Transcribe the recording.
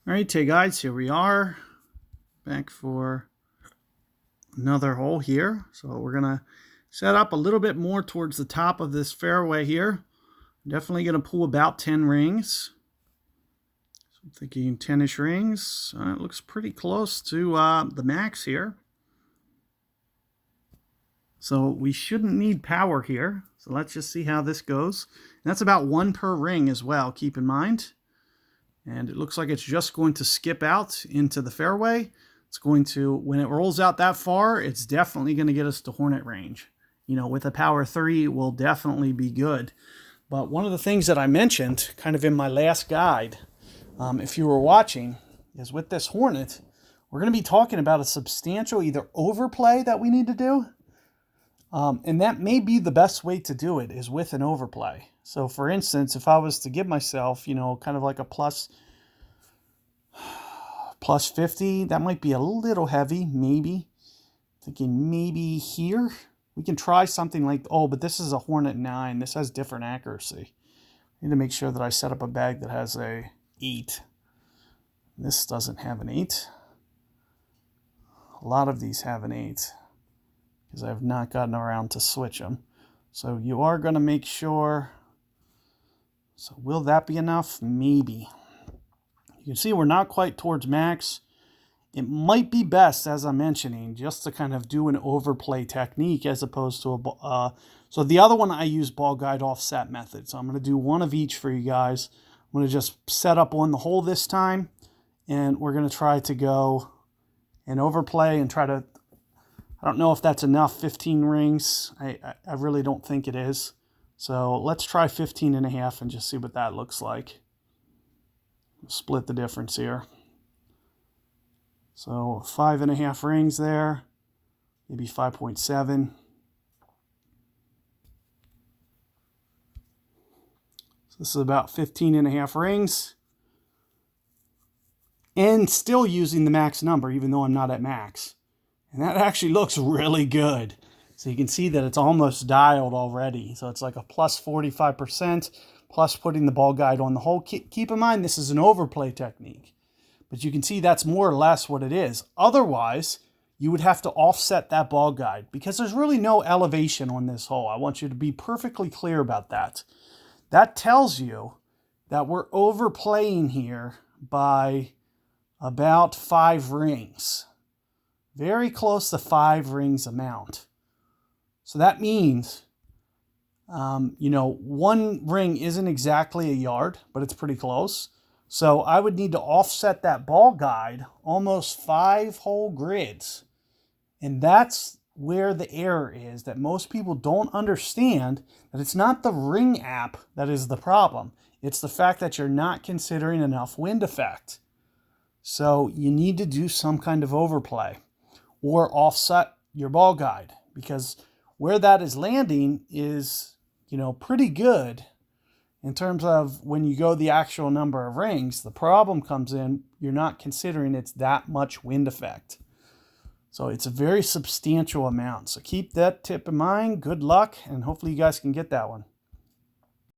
All right, hey guys, here we are back for another hole here. So we're gonna set up a little bit more towards the top of this fairway here. Definitely gonna pull about 10 rings. So I'm thinking 10-ish rings. It looks pretty close to the max here. So we shouldn't need power here. So let's just see how this goes. And that's about 1 per ring as well, keep in mind. And it looks like it's just going to skip out into the fairway. It's going to, when it rolls out that far, it's definitely going to get us to hornet range. You know, with a power 3, will definitely be good. But one of the things that I mentioned kind of in my last guide, if you were watching, is with this hornet, we're going to be talking about a substantial either overplay that we need to do. And that may be the best way to do it, is with an overplay. So for instance, if I was to give myself, you know, kind of like a plus 50, that might be a little heavy, maybe. Thinking maybe here, we can try something like, oh, but this is a Hornet 9. This has different accuracy. I need to make sure that I set up a bag that has a 8. This doesn't have an 8. A lot of these have an 8, because I have not gotten around to switch them. So you are going to make sure. So will that be enough? Maybe. You can see we're not quite towards max. It might be best, as I'm mentioning, just to kind of do an overplay technique as opposed to a... so the other one I use ball guide offset method. So I'm going to do one of each for you guys. I'm going to just set up on the hole this time. And we're going to try to go and overplay and try to... I don't know if that's enough, 15 rings. I really don't think it is. So let's try 15 and a half and just see what that looks like. Split the difference here. So 5.5 rings there, maybe 5.7. So this is about 15 and a half rings. And still using the max number, even though I'm not at max. And that actually looks really good. So you can see that it's almost dialed already. So it's like a plus 45%, plus putting the ball guide on the hole. Keep in mind, this is an overplay technique. But you can see that's more or less what it is. Otherwise, you would have to offset that ball guide, because there's really no elevation on this hole. I want you to be perfectly clear about that. That tells you that we're overplaying here by about 5 rings. Very close to 5 rings amount. So that means, you know, 1 ring isn't exactly a yard, but it's pretty close. So I would need to offset that ball guide almost 5 whole grids. And that's where the error is, that most people don't understand, that it's not the ring app that is the problem. It's the fact that you're not considering enough wind effect. So you need to do some kind of overplay or offset your ball guide, because where that is landing is, you know, pretty good in terms of when you go the actual number of rings. The problem comes in, you're not considering it's that much wind effect. So it's a very substantial amount. So keep that tip in mind. Good luck, and hopefully you guys can get that one.